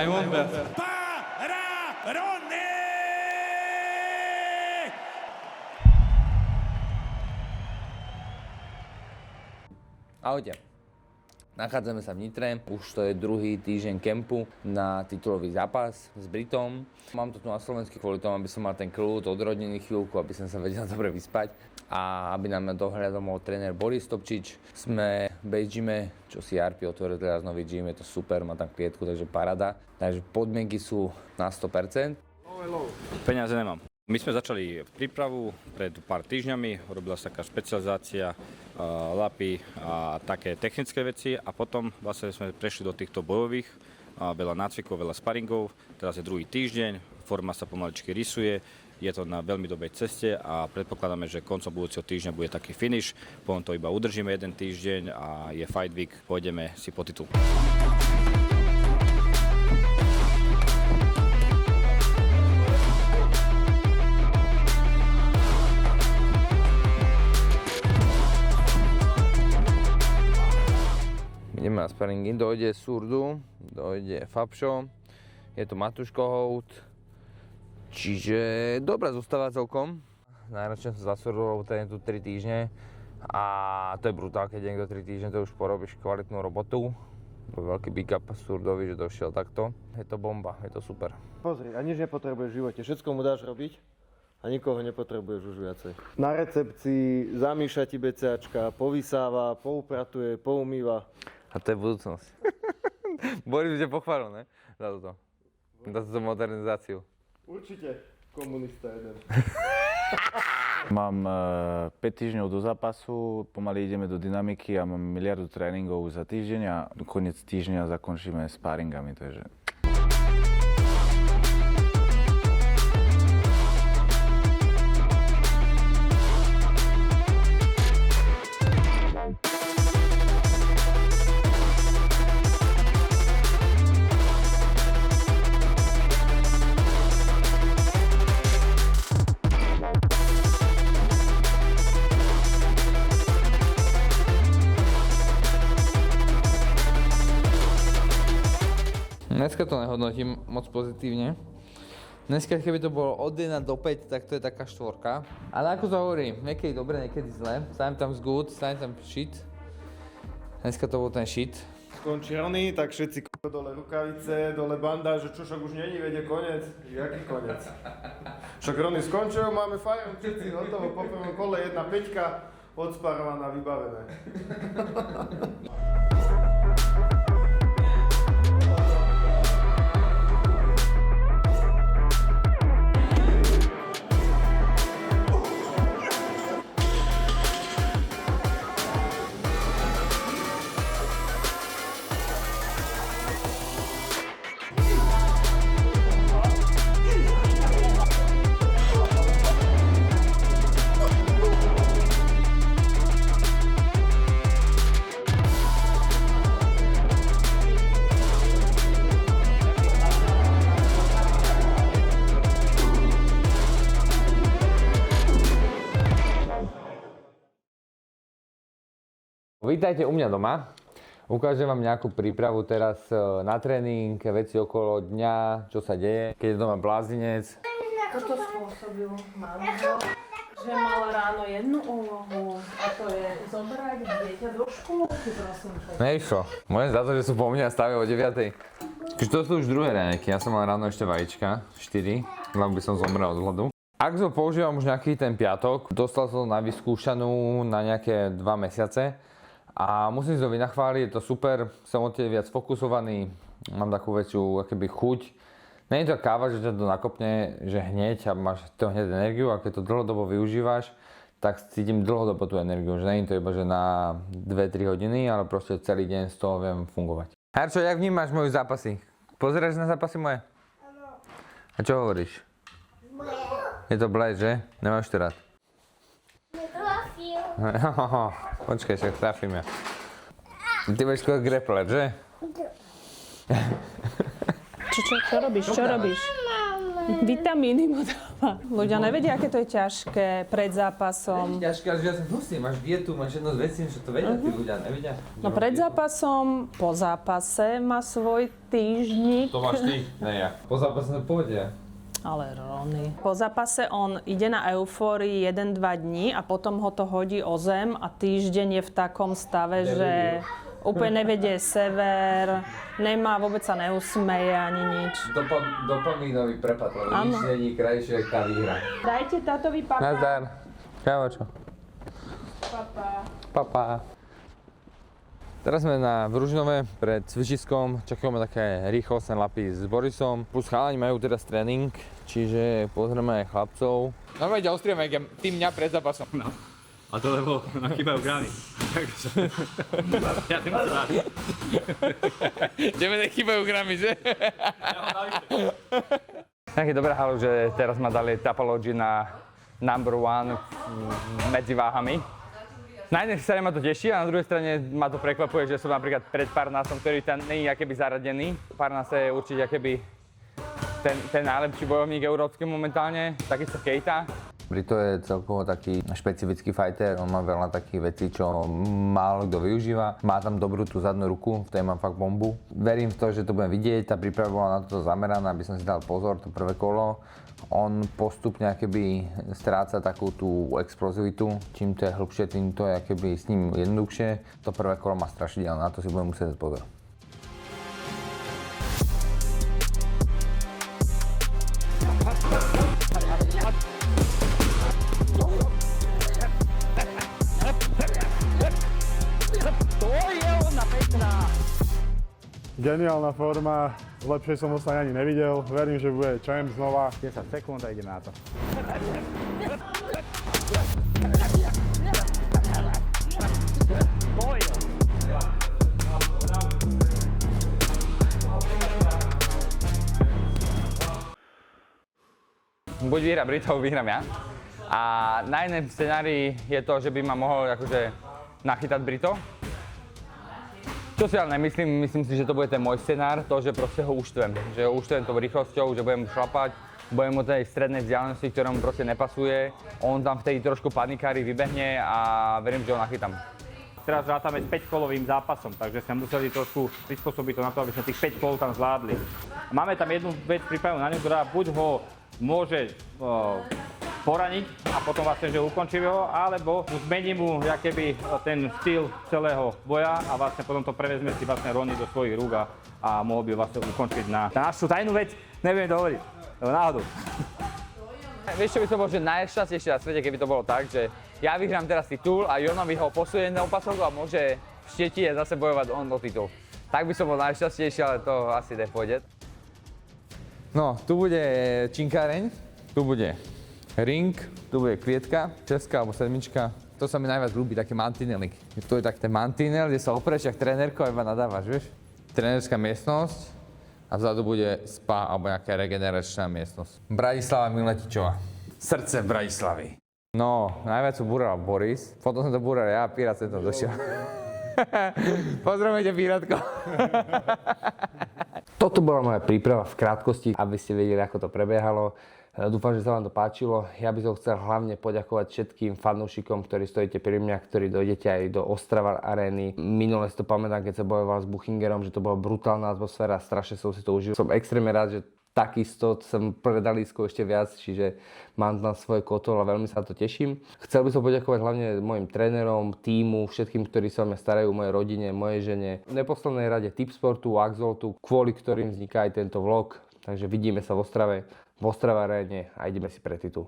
Simon Bell. Ahojte. Nachádzame sa v Nitre, už to je druhý týždeň kempu na titulový zápas s Britom. Mám to tu na Slovensku kvôli tomu, aby som mal ten kľud od rodiny chvíľku, aby som sa vedel dobre vyspať a aby nám dohľadal môj tréner Boris Topčič. Sme v base gyme, čo si RP otvoril teraz nový gym, je to super, má tam klietku, takže paráda. Takže podmienky sú na 100%. Peniaze nemám. My sme začali prípravu pred pár týždňami, robila sa taká špecializácia, lapy a také technické veci a potom vlastne sme prešli do týchto bojových, veľa nácvikov, veľa sparingov, teraz je druhý týždeň, forma sa pomaličky rysuje, je to na veľmi dobrej ceste a predpokladáme, že koncom budúceho týždňa bude taký finish, potom to iba udržíme jeden týždeň a je fight week, pôjdeme si po titul. Ideme na sparingy, dojde Surdu, dojde Fabšo, je to Matuško Hout, čiže dobrá zostava celkom. Náročne som za Surdou trénujem tu 3 týždne a to je brutál, keď niekto 3 týždne to už porobíš kvalitnú robotu. Veľký big up Surdovi, že došiel takto. Je to bomba, je to super. Pozri, a nič nepotrebuješ v živote, všetko mu dáš robiť a nikoho nepotrebuješ už viacej. Na recepcii zamýša ti BCAčka, povysáva, poupratuje, poumýva. A to je budúcnosť. Boris by ťa pochválil, ne? Za toto. Za túto modernizáciu. Určite, komunista jeden. Mám 5 týždňov do zápasu, pomaly ideme do dynamiky a mám miliardu tréningov za týždeň a koniec týždňa zakončíme sparingami, takže... Dneska to nehodnotím moc pozitívne. Dneska, keby to bolo od 1 do 5, tak to je taká štvorka. Ale ako to hovorím, niekedy dobre, niekedy zle. Sometimes good, sometimes shit. Dneska to bol ten shit. Skončí Rony, tak všetci dole rukavice, dole banda, že čo však už není, vede koniec. Jaký koniec? Však Rony skončil, máme fajn, všetci hotovo, po prvom kole 1-5, odspárovaná, vybavené. Vítajte u mňa doma. Ukážem vám nejakú prípravu teraz na tréning, veci okolo dňa, čo sa deje, keď je doma blázinec. Toto spôsobil manžel, že mal ráno jednu úlohu a to je zobrať dieťa do škôlky, prosím. Nejšlo. Môžem za to, že sú po mne a stavia o 9. Čiže to sú už druhé raňajky. Ja som mal ráno ešte vajíčka, 4, lebo by som zomrel od hladu. Ak som používam už nejaký ten piatok, dostal som na vyskúšanú na nejaké 2 mesiace. A musím si to vynachváliť, je to super, som od viac fokusovaný, mám takú väčšiu akoby chuť. Nie je to káva, že ťa to nakopne, že hneď a máš to hneď energiu, a keď to dlhodobo využívaš, tak cítim dlhodobo tú energiu, že nie je to iba že na 2-3 hodiny, ale proste celý deň z toho viem fungovať. Herčo, jak vnímaš moje zápasy? Pozeráš na zápasy moje? Áno. A čo hovoríš? Ble. Je to ble, že? Nemáš to rád? Počkaj, však trafím ja. Ty budeš skôr grappler, že? Čo robíš? Čo robíš? Vitamíny mu dáva. Ľudia nevedia, aké to je ťažké pred zápasom. Ťažké, ale že ja som hustý, máš dietu, máš jedno z vecí, že to vedia tí ľudia, nevedia? No pred zápasom, po zápase má svoj týždnik. To máš ty, ne ja. Po zápase to povedia. Ale Rony. Po zápase on ide na eufórii 1-2 dní a potom ho to hodí o zem a týždeň je v takom stave, že úplne nevedie sever, vôbec sa neusmeje ani nič. Dopamínový prepad, lebo nič není krajšie, ako tá výhra. Dajte tátovi papa. Nazdar. Kámo, čo? Papa. Papa. Teraz sme na Vružinove pred cvičiskom, čakáme také rýchlostné lapy s Borisom. Plus chalani majú teraz tréning, čiže pozrieme aj chlapcov. Normálne ťa ostrieme, tým mňa pred zápasom. No. A to lebo nám chýbajú gramy. Ja tým sa rád. Tebe nechýbajú gramy, že? Nejaký dobré halu, že teraz ma dali Tapology na number one medzi váhami. Na jednej strane ma to teší a na druhej strane ma to prekvapuje, že som napríklad pred Parnasom, ktorý tam nie je akéby zaradený. Parnas je určite akéby ten najlepší bojovník európsky momentálne, takisto Keita. Brito je celkovo taký špecifický fighter, on má veľa takých vecí, čo málo kto využíva. Má tam dobrú tú zadnú ruku, v tej mám fakt bombu. Verím v to, že to budem vidieť, tá príprava bola na to zameraná, aby som si dal pozor, to prvé kolo. On postupne akoby stráca takú tú explozivitu, čím to je hlbšie, tým to je akoby s ním jednoduchšie. To prvé kolo má strašidelné, na to si budem musieť dať pozor. Geniálna forma, lepšej som ho sa ani nevidel, verím, že bude champ znova. 10 sekúnd a ideme na to. Buď vyhra Britov, vyhrám ja. A na jednom scenári je to, že by ma mohol akože nachytať Brito. Čo si ale nemyslím, myslím si, že to bude ten môj scenár, to, že proste ho uštvem. Že ho uštvem tou rýchlosťou, že budem šlapať, budem od tej strednej vzdialenosti, ktorá mu proste nepasuje. On tam vtedy trošku panikári vybehne a verím, že ho nachytám. Teraz rátame s 5-kolovým zápasom, takže sme museli trošku prispôsobiť to na to, aby sme tých 5 kol tam zvládli. Máme tam jednu vec pripravenú na ňu, ktorá buď ho môže poraniť a potom vlastne, že ukončíme ho, alebo zmení mu keby ten štýl celého boja a vlastne potom to prevezme si vlastne Rony do svojich rúk a mohol by vlastne ukončiť na našu tajnú vec, neviem to hovoriť, lebo náhodou. Vieš, čo by to bolo, že najšťastnejšie na svete, keby to bolo tak, že ja vyhrám teraz titul a Jona by ho posunie na opasok a môže v Štetine zase bojovať on o titul. Tak by som bol najšťastnejší, ale to asi nepôjde. No, tu bude činkáreň, tu bude ring, tu bude klietka, česká alebo sedmička. To sa mi najviac ľúbi, také mantinely. To je tak ten mantinel, kde sa opreš jak trénerko a iba nadávaš, vieš? Trénerská miestnosť a vzadu bude spa alebo nejaká regeneračná miestnosť. Bratislava Miletičová. Srdce Bratislavy. No, najviac sú búral Boris, potom som to búral ja a Pirát sem tam došiel. Pozdravujte, Pirátko. Toto bola moja príprava v krátkosti, aby ste vedeli, ako to prebiehalo. Dúfam, že sa vám to páčilo. Ja by som chcel hlavne poďakovať všetkým fanúšikom, ktorí stojíte pri mňa, ktorí dojdete aj do Ostrava arény. Minule si to pamätám, keď sa bojoval s Buchingerom, že to bola brutálna atmosféra, strašne som si to užil. Som extrémne rád, že takisto som predalísko ešte viac, čiže mám tam svoj kotol a veľmi sa to teším. Chcel by som poďakovať hlavne mojim trénerom, tímu, všetkým, ktorí sa o mňa starajú, mojej rodine, mojej žene. V neposlednej rade Tipsportu, Axoltu, kvôli ktorým vzniká aj tento vlog. Takže vidíme sa v Ostrave aréne a ideme si pre titul.